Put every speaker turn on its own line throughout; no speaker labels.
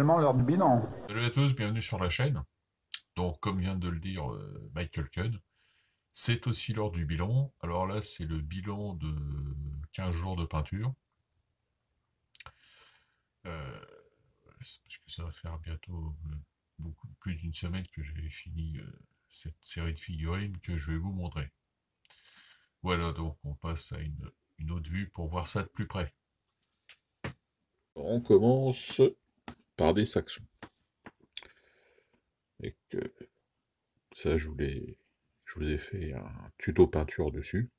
également l'heure du bilan.
Salut à tous, bienvenue sur la chaîne. Donc, comme vient de le dire Michael Kuhn, c'est aussi l'heure du bilan. Alors là, c'est le bilan de 15 jours de peinture. Euh, c'est parce que ça va faire bientôt beaucoup plus d'une semaine que j'ai fini cette série de figurines que je vais vous montrer. Voilà, donc on passe à une autre vue pour voir ça de plus près. On commence par des saxons. Et que ça, je vous ai fait un tuto peinture dessus.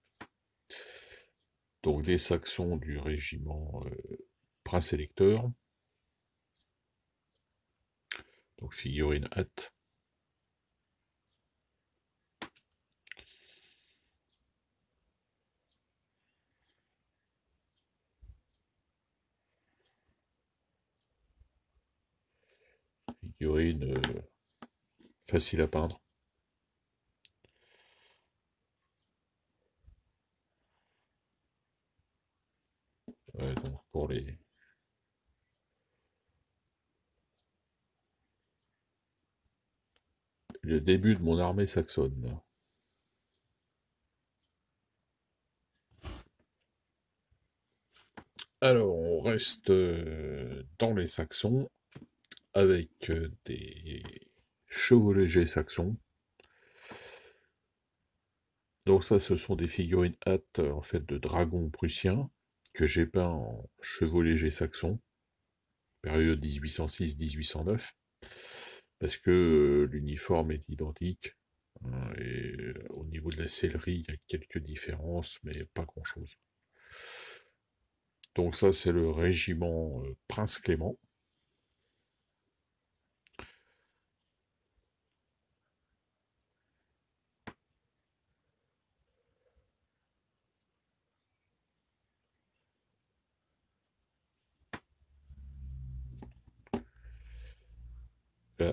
Donc des saxons du régiment Prince Électeur, donc figurine hâte. Figurine facile à peindre. Ouais, donc pour le début de mon armée saxonne. Alors on reste dans les saxons avec des chevaux légers saxons. Donc ça, ce sont des figurines hâte en fait de dragons prussiens que j'ai peint en chevaux légers saxons, période 1806-1809, parce que l'uniforme est identique, hein, et au niveau de la sellerie, il y a quelques différences, mais pas grand-chose. Donc ça, c'est le régiment Prince Clément.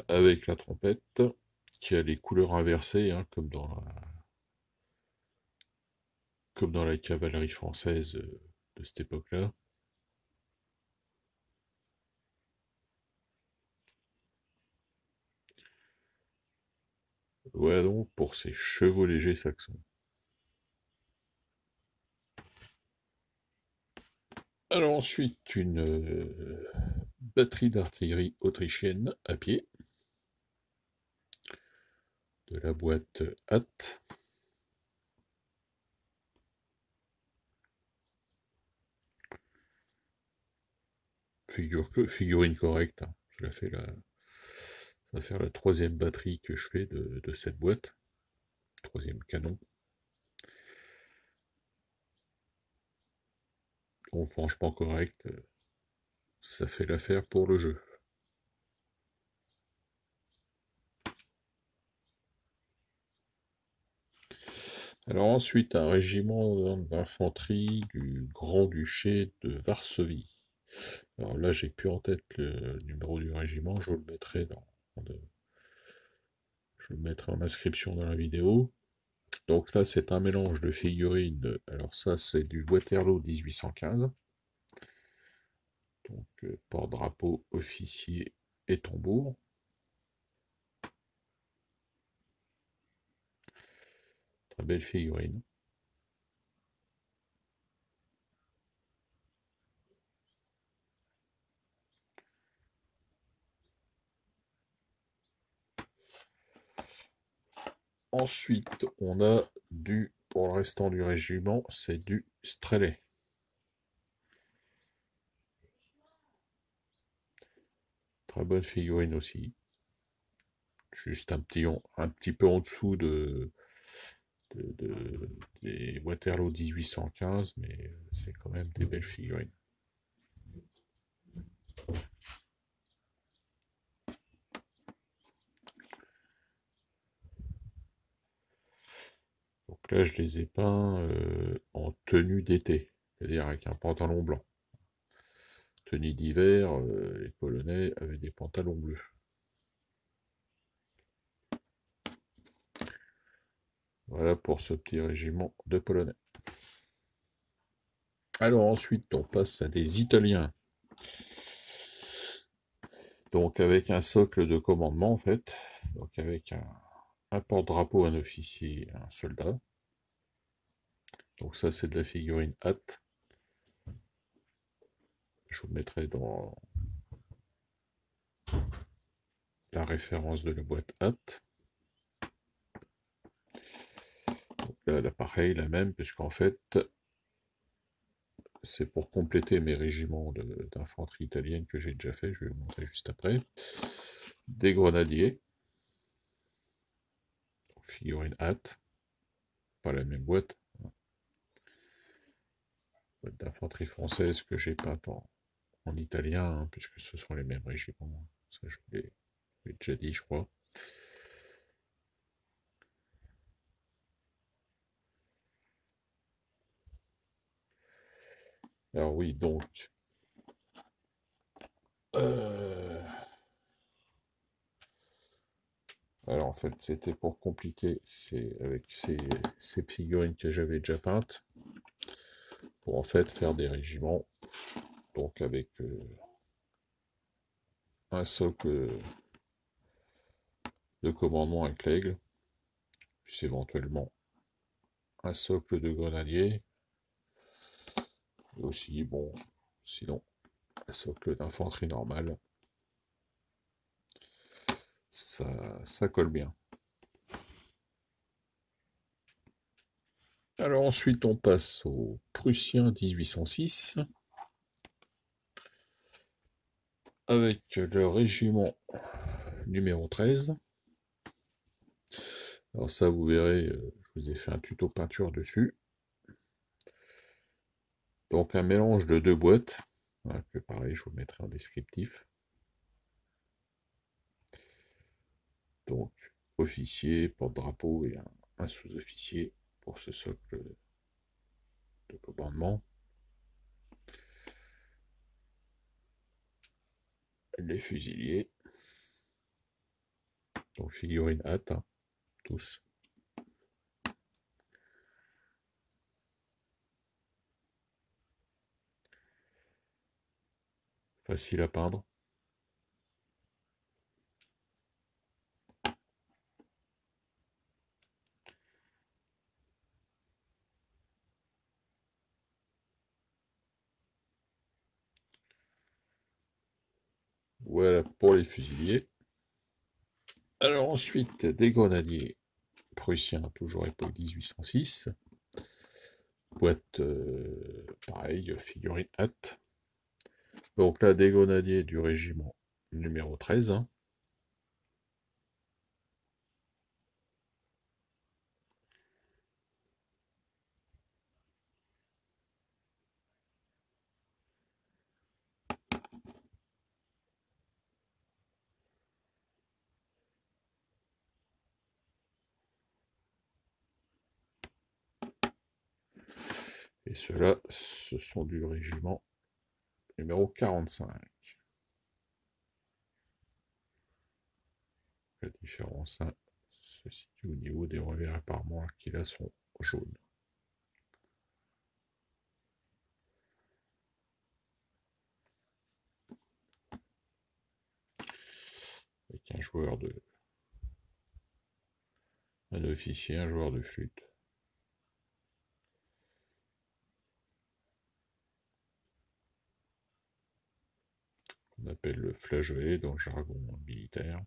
Avec la trompette, qui a les couleurs inversées, hein, comme dans la cavalerie française de cette époque-là. Voilà donc pour ces chevaux légers saxons. Alors ensuite, une batterie d'artillerie autrichienne à pied, de la boîte Hatt. Figurine correcte, hein. Ça va faire la troisième batterie que je fais de cette boîte. Troisième canon. Donc franchement correct, ça fait l'affaire pour le jeu. Alors ensuite, un régiment d'infanterie du Grand-Duché de Varsovie. Alors là, j'ai plus en tête le numéro du régiment, je vous le mettrai je le mettrai en inscription dans la vidéo. Donc là, c'est un mélange de figurines. Alors ça, c'est du Waterloo 1815. Donc porte-drapeau, officier et tambour. Très belle figurine. Ensuite, on a pour le restant du régiment, c'est du Strelay. Très bonne figurine aussi. Juste un petit peu en dessous des Waterloo 1815, mais c'est quand même des belles figurines. Donc là, je les ai peints en tenue d'été, c'est-à-dire avec un pantalon blanc. Tenue d'hiver, les Polonais avaient des pantalons bleus. Voilà pour ce petit régiment de Polonais. Alors ensuite, on passe à des Italiens. Donc avec un socle de commandement en fait, donc avec un porte-drapeau, un officier, un soldat. Donc ça c'est de la figurine hâte. Je vous mettrai dans la référence de la boîte hâte. Là, l'appareil, la même, puisqu'en fait, c'est pour compléter mes régiments d'infanterie italienne que j'ai déjà fait, je vais vous montrer juste après. Des grenadiers, figurine hâte, pas la même boîte. Boîte d'infanterie française que j'ai peinte en italien, hein, puisque ce sont les mêmes régiments. Ça, je vous l'ai déjà dit, je crois. Alors oui, donc, alors en fait, c'était pour compliquer avec ces figurines que j'avais déjà peintes, pour en fait faire des régiments, donc avec un socle de commandement avec l'aigle, puis éventuellement un socle de grenadier, et aussi, bon, sinon, un socle d'infanterie normale. Ça colle bien. Alors ensuite, on passe au Prussien 1806, avec le régiment numéro 13. Alors ça, vous verrez, je vous ai fait un tuto peinture dessus. Donc un mélange de deux boîtes, hein, que pareil, je vous mettrai en descriptif. Donc officier, porte-drapeau et un sous-officier pour ce socle de commandement. Les fusiliers, donc figurine hâte, hein, tous. Facile à peindre. Voilà pour les fusiliers. Alors ensuite, des grenadiers prussiens, toujours époque 1806. Boîte, pareil, figurine hâte. Donc là, des grenadiers du régiment numéro 13. Hein. Et ceux-là, ce sont du régiment numéro 45. La différence hein, se situe au niveau des revers apparemment qui là sont jaunes. Avec un officier, un joueur de flûte. On appelle le flageolet dans le jargon militaire.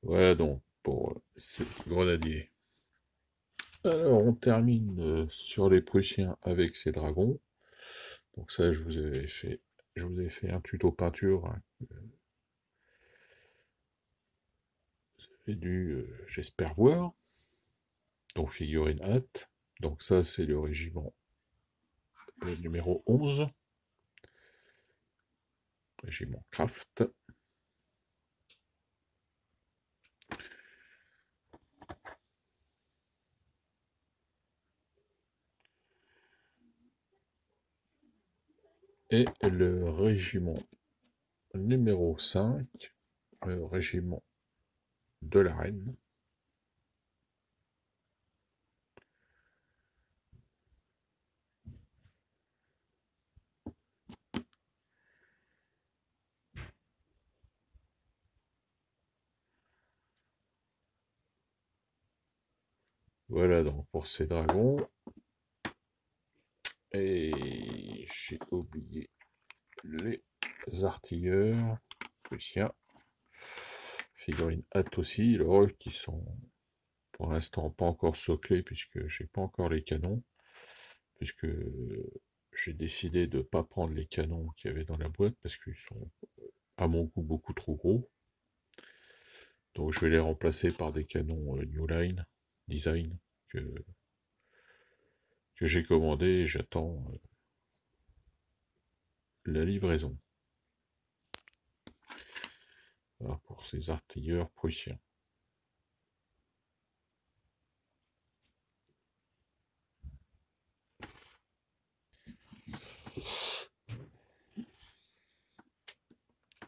Voilà donc pour ces grenadiers. Alors on termine sur les Prussiens avec ces dragons. Donc ça je vous ai fait un tuto peinture. Hein, vous avez dû, j'espère voir. Donc figurine hâte. Donc ça c'est le régiment numéro 11. Régiment Kraft. Et le régiment numéro 5, le régiment de la Reine. Voilà donc pour ces dragons. Et j'ai oublié les artilleurs prussiens. Figurines hâte aussi, alors qui sont pour l'instant pas encore soclés puisque j'ai pas encore les canons. Puisque j'ai décidé de ne pas prendre les canons qu'il y avait dans la boîte parce qu'ils sont à mon goût beaucoup trop gros. Donc je vais les remplacer par des canons New Line Design que j'ai commandé et j'attends la livraison. Voilà pour ces artilleurs prussiens.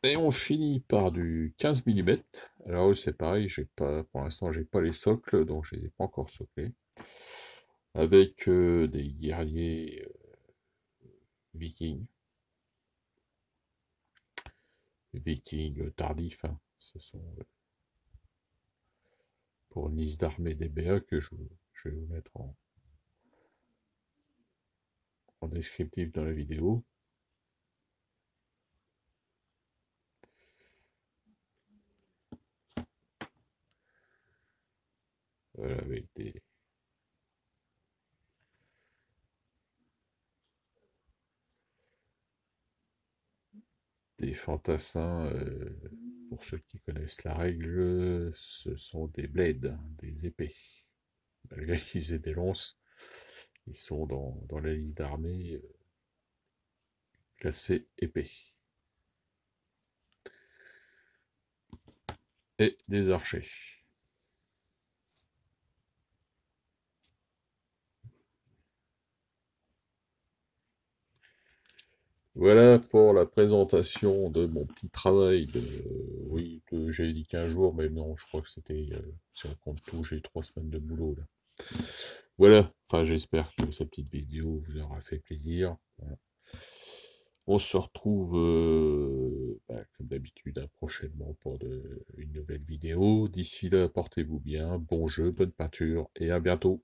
Et on finit par du 15 mm. Alors c'est pareil, j'ai pas, pour l'instant j'ai pas les socles, donc je les ai pas encore soclés. Avec des guerriers vikings. Vikings tardifs, hein. Ce sont pour une liste d'armées des BA que je vais vous mettre en descriptif dans la vidéo. Voilà, avec des fantassins, pour ceux qui connaissent la règle, ce sont des blades, des épées. Malgré qu'ils aient des lances, ils sont dans la liste d'armées classées épées. Et des archers. Voilà pour la présentation de mon petit travail de, oui, j'ai dit 15 jours, mais non, je crois que c'était, si on compte tout, j'ai 3 semaines de boulot, là. Voilà, enfin, j'espère que cette petite vidéo vous aura fait plaisir. Voilà. On se retrouve, comme d'habitude, hein, prochainement pour une nouvelle vidéo. D'ici là, portez-vous bien, bon jeu, bonne peinture, et à bientôt.